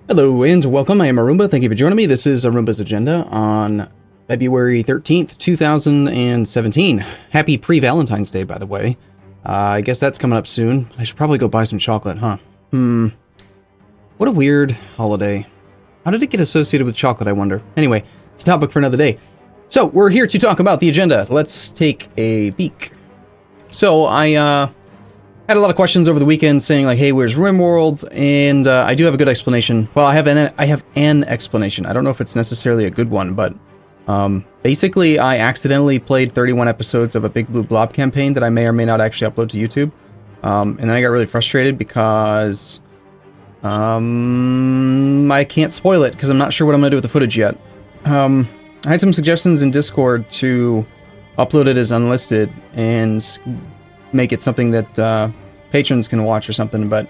Hello and welcome, I am Arumba, thank you for joining me. This is Arumba's Agenda on February 13th, 2017. Happy pre-Valentine's Day, by the way. I guess that's coming up soon. I should probably go buy some chocolate, huh? What a weird holiday. How did it get associated with chocolate, I wonder? Anyway, it's a topic for another day. So, we're here to talk about the agenda. Let's take a peek. So, I had a lot of questions over the weekend saying like, hey, where's RimWorld? And I do have a good explanation. Well, I have an explanation. I don't know if it's necessarily a good one, but basically I accidentally played 31 episodes of a Big Blue Blob campaign that I may or may not actually upload to YouTube. And then I got really frustrated because I can't spoil it because I'm not sure what I'm going to do with the footage yet. I had some suggestions in Discord to upload it as unlisted and make it something that patrons can watch or something, but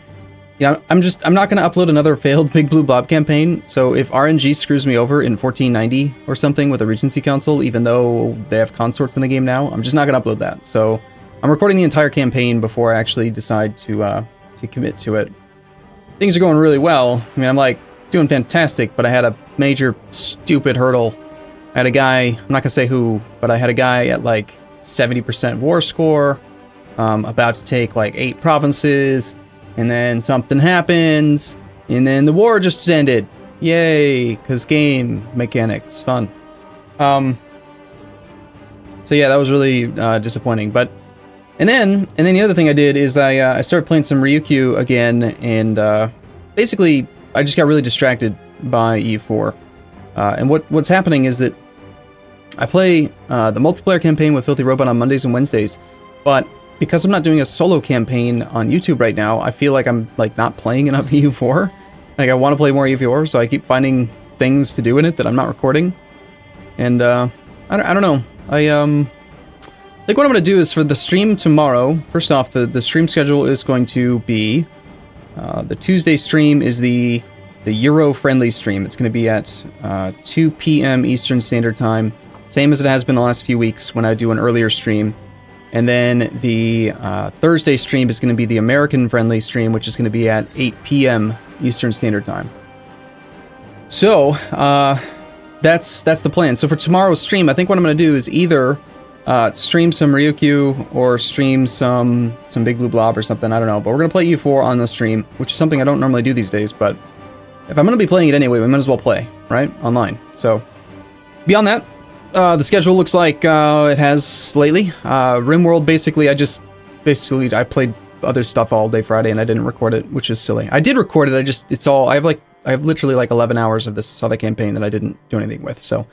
yeah, I'm not going to upload another failed Big Blue Blob campaign. So if RNG screws me over in 1490 or something with a Regency Council, even though they have consorts in the game now, I'm just not going to upload that. So I'm recording the entire campaign before I actually decide to commit to it. Things are going really well. I mean, I'm like doing fantastic, but I had a major stupid hurdle. I had a guy, I'm not going to say who, but I had a guy at like 70% war score, about to take like 8 provinces, and then something happens, and then the war just ended. Yay, because game mechanics, fun. So yeah, that was really disappointing. But and then the other thing I did is I started playing some Ryukyu again, and basically I just got really distracted by E4. And what's happening is that I play the multiplayer campaign with Filthy Robot on Mondays and Wednesdays, but because I'm not doing a solo campaign on YouTube right now, I feel like I'm like not playing enough EU4. Like I want to play more EU4, so I keep finding things to do in it that I'm not recording. And I don't know. I think what I'm going to do is for the stream tomorrow. First off, the stream schedule is going to be the Tuesday stream is the Euro friendly stream. It's going to be at 2 p.m. Eastern Standard Time, same as it has been the last few weeks when I do an earlier stream. And then the Thursday stream is going to be the American-friendly stream, which is going to be at 8 p.m. Eastern Standard Time. So, that's the plan. So for tomorrow's stream, I think what I'm going to do is either stream some Ryukyu or stream some Big Blue Blob or something, I don't know. But we're going to play EU4 on the stream, which is something I don't normally do these days, but if I'm going to be playing it anyway, we might as well play, right? Online. So, beyond that, the schedule looks like it has lately. RimWorld, basically, I played other stuff all day Friday and I didn't record it, which is silly. I did record it, I have literally like 11 hours of this other campaign that I didn't do anything with, so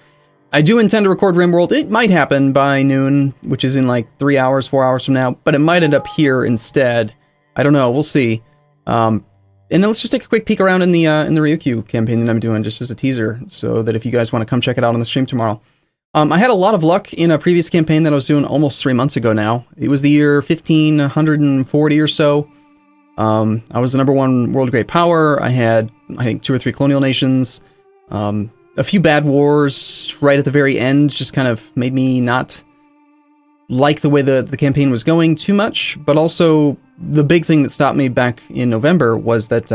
I do intend to record RimWorld. It might happen by noon, which is in like 3 hours, 4 hours from now, but it might end up here instead. I don't know, we'll see. And then let's just take a quick peek around in the Ryukyu campaign that I'm doing, just as a teaser, so that if you guys want to come check it out on the stream tomorrow. I had a lot of luck in a previous campaign that I was doing almost 3 months ago now. It was the year 1540 or so. I was the #1 world great power. I had, I think, 2 or 3 colonial nations. A few bad wars right at the very end just kind of made me not like the way the campaign was going too much. But also, the big thing that stopped me back in November was that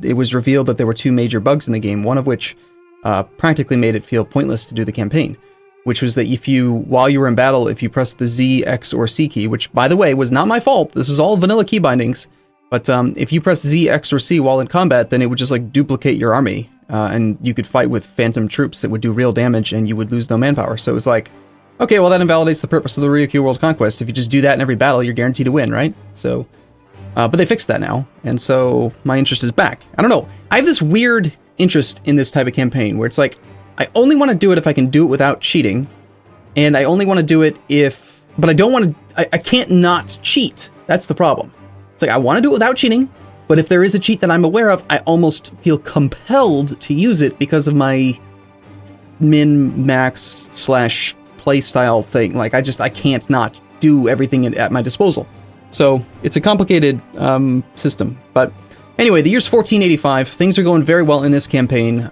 it was revealed that there were 2 major bugs in the game, one of which practically made it feel pointless to do the campaign. Which was that while you were in battle, if you pressed the Z, X, or C key, which, by the way, was not my fault, this was all vanilla key bindings, but if you press Z, X, or C while in combat, then it would just, like, duplicate your army, and you could fight with phantom troops that would do real damage, and you would lose no manpower. So it was like, okay, well, that invalidates the purpose of the Ryukyu World Conquest. If you just do that in every battle, you're guaranteed to win, right? So, but they fixed that now, and so my interest is back. I don't know, I have this weird interest in this type of campaign, where it's like, I only want to do it if I can do it without cheating, and I only want to do it but I don't want to, I can't not cheat. That's the problem. It's like, I want to do it without cheating, but if there is a cheat that I'm aware of, I almost feel compelled to use it because of my min-max / playstyle thing. Like, I can't not do everything at my disposal. So, it's a complicated system. But anyway, the year's 1485. Things are going very well in this campaign.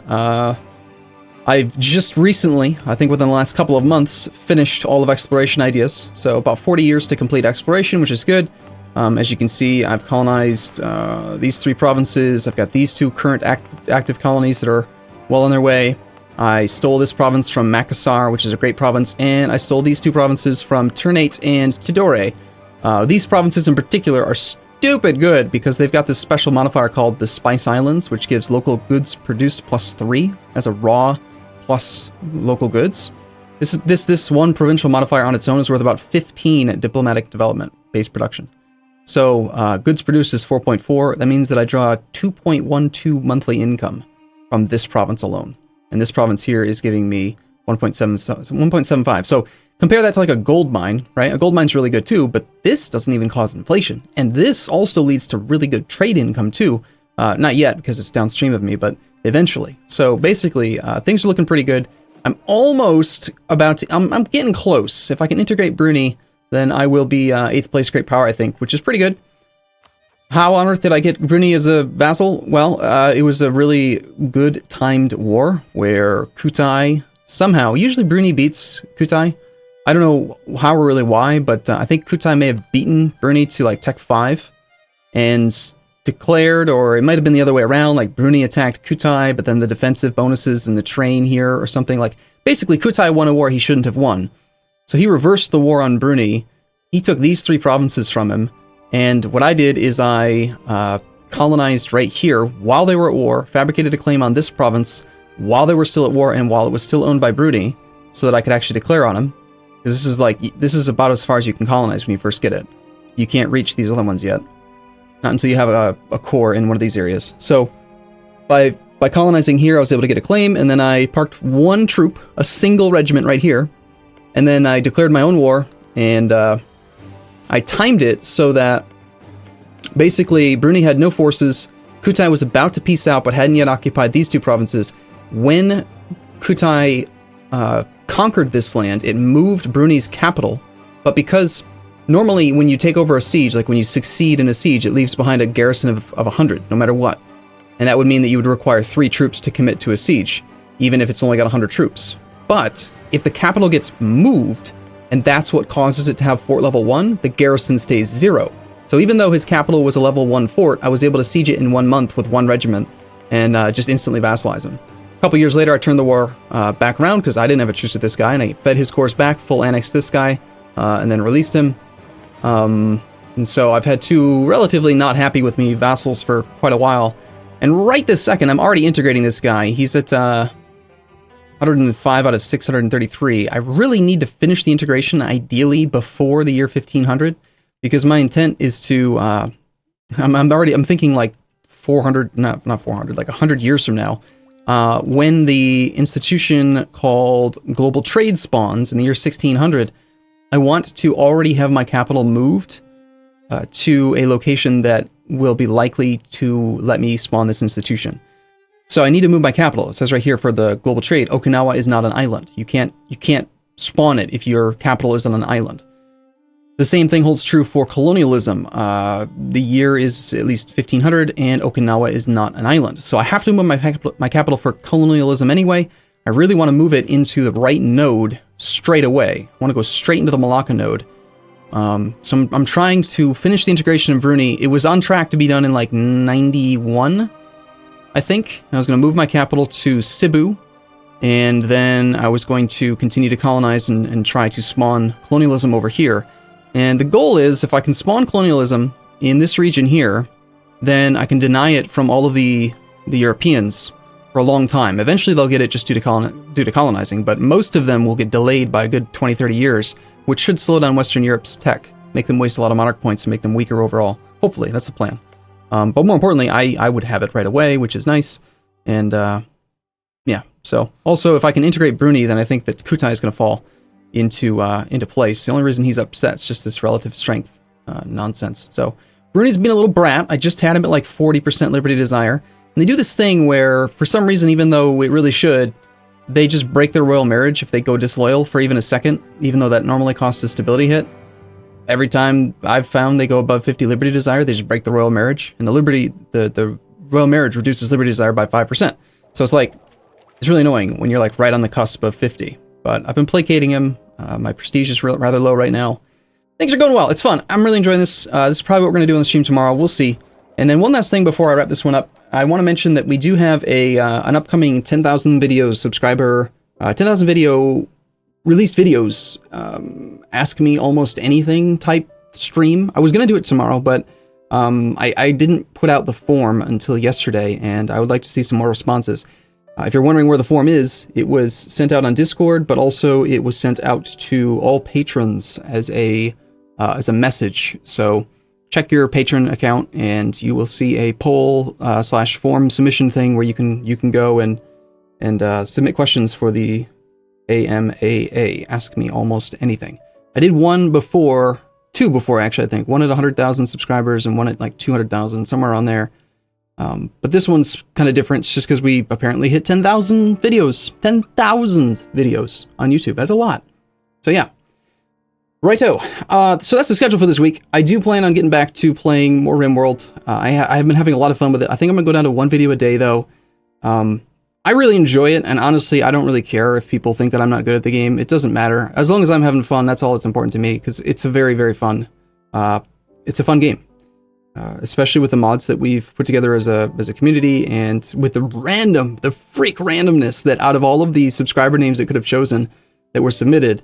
I've just recently, I think within the last couple of months, finished all of exploration ideas. So about 40 years to complete exploration, which is good. As you can see, I've colonized these 3 provinces. I've got these 2 current active colonies that are well on their way. I stole this province from Makassar, which is a great province, and I stole these 2 provinces from Ternate and Tidore. These provinces in particular are stupid good because they've got this special modifier called the Spice Islands, which gives local goods produced +3 as a raw plus local goods. This one provincial modifier on its own is worth about 15 diplomatic development based production. So goods produced is 4.4. That means that I draw 2.12 monthly income from this province alone. And this province here is giving me 1.75. So compare that to like a gold mine, right? A gold mine's really good too, but this doesn't even cause inflation. And this also leads to really good trade income too. Not yet because it's downstream of me, but eventually. So basically, things are looking pretty good. I'm almost about to, I'm getting close. If I can integrate Bruni, then I will be 8th place great power, I think, which is pretty good. How on earth did I get Bruni as a vassal? Well, it was a really good timed war where Kutai somehow, usually Bruni beats Kutai. I don't know how or really why, but I think Kutai may have beaten Bruni to like Tech 5 and declared, or it might have been the other way around, like Bruni attacked Kutai, but then the defensive bonuses in the train here or something. Like basically Kutai won a war he shouldn't have won. So he reversed the war on Bruni. He took these 3 provinces from him. And what I did is I colonized right here while they were at war, fabricated a claim on this province while they were still at war and while it was still owned by Bruni, so that I could actually declare on him. Because this is about as far as you can colonize when you first get it. You can't reach these other ones yet. Not until you have a core in one of these areas. So by colonizing here, I was able to get a claim, and then I parked 1 troop, a single regiment right here, and then I declared my own war, and I timed it so that basically Bruni had no forces. Kutai was about to peace out, but hadn't yet occupied these 2 provinces. When Kutai conquered this land, it moved Bruni's capital, but because normally when you take over a siege, like when you succeed in a siege, it leaves behind a garrison of 100, no matter what. And that would mean that you would require 3 troops to commit to a siege, even if it's only got 100 troops. But if the capital gets moved, and that's what causes it to have fort level 1, the garrison stays 0. So even though his capital was a level 1 fort, I was able to siege it in 1 month with 1 regiment and just instantly vassalize him. A couple years later, I turned the war back around because I didn't have a truce with this guy, and I fed his cores back, full annexed this guy, and then released him. And so I've had 2 relatively not happy with me vassals for quite a while. And right this second, I'm already integrating this guy. He's at 105 out of 633. I really need to finish the integration, ideally before the year 1500, because my intent is to, I'm thinking like 400, not 400, like 100 years from now, when the institution called Global Trade spawns in the year 1600, I want to already have my capital moved to a location that will be likely to let me spawn this institution. So I need to move my capital. It says right here for the global trade, Okinawa is not an island. You can't spawn it if your capital is on an island. The same thing holds true for colonialism. The year is at least 1500 and Okinawa is not an island. So I have to move my capital for colonialism anyway. I really want to move it into the right node straight away. I want to go straight into the Malacca node. So I'm trying to finish the integration of Bruni. It was on track to be done in like 91, I think. I was going to move my capital to Cebu, and then I was going to continue to colonize and try to spawn colonialism over here. And the goal is, if I can spawn colonialism in this region here, then I can deny it from all of the Europeans for a long time. Eventually they'll get it just due to colonizing, but most of them will get delayed by a good 20-30 years, which should slow down Western Europe's tech, make them waste a lot of monarch points and make them weaker overall. Hopefully, that's the plan. But more importantly, I would have it right away, which is nice. And yeah, so also if I can integrate Bruni, then I think that Kutai is going to fall into place. The only reason he's upset is just this relative strength nonsense. So Bruni's been a little brat. I just had him at like 40% Liberty Desire. And they do this thing where, for some reason, even though it really should, they just break their royal marriage if they go disloyal for even a second, even though that normally costs a stability hit. Every time I've found they go above 50 Liberty Desire, they just break the royal marriage. And the royal marriage reduces Liberty Desire by 5%. So it's like, it's really annoying when you're like right on the cusp of 50. But I've been placating him. My prestige is rather low right now. things are going well. It's fun. I'm really enjoying this. This is probably what we're going to do on the stream tomorrow. We'll see. And then one last thing before I wrap this one up, I want to mention that we do have an upcoming 10,000 videos subscriber, 10,000 video released videos, ask me almost anything type stream. I was going to do it tomorrow, but I didn't put out the form until yesterday, and I would like to see some more responses. If you're wondering where the form is, it was sent out on Discord, but also it was sent out to all patrons as a message. So check your patron account, and you will see a poll / form submission thing where you can go and submit questions for the AMAA. Ask me almost anything. I did two before actually. I think one at 100,000 subscribers and one at like 200,000, somewhere around there. But this one's kind of different. It's just because we apparently hit 10,000 videos. 10,000 videos on YouTube. That's a lot. So yeah. Righto. So that's the schedule for this week. I do plan on getting back to playing more RimWorld. I've been having a lot of fun with it. I think I'm going to go down to one video a day, though. I really enjoy it, and honestly, I don't really care if people think that I'm not good at the game. It doesn't matter. As long as I'm having fun, that's all that's important to me, because it's a very, very fun, it's a fun game. Especially with the mods that we've put together as a community, and with the freak randomness that out of all of these subscriber names that could have chosen that were submitted,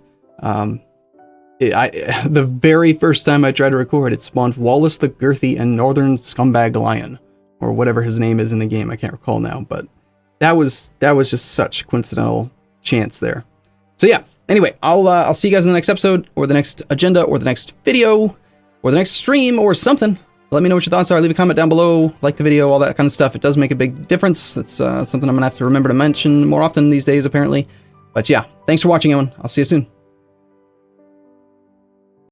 the very first time I tried to record, it spawned Wallace the Girthy and Northern Scumbag Lion, or whatever his name is in the game. I can't recall now, but that was just such coincidental chance there. So yeah. Anyway, I'll see you guys in the next episode, or the next agenda, or the next video, or the next stream, or something. Let me know what your thoughts are. Leave a comment down below, like the video, all that kind of stuff. It does make a big difference. That's something I'm gonna have to remember to mention more often these days, apparently. But yeah, thanks for watching, everyone. I'll see you soon.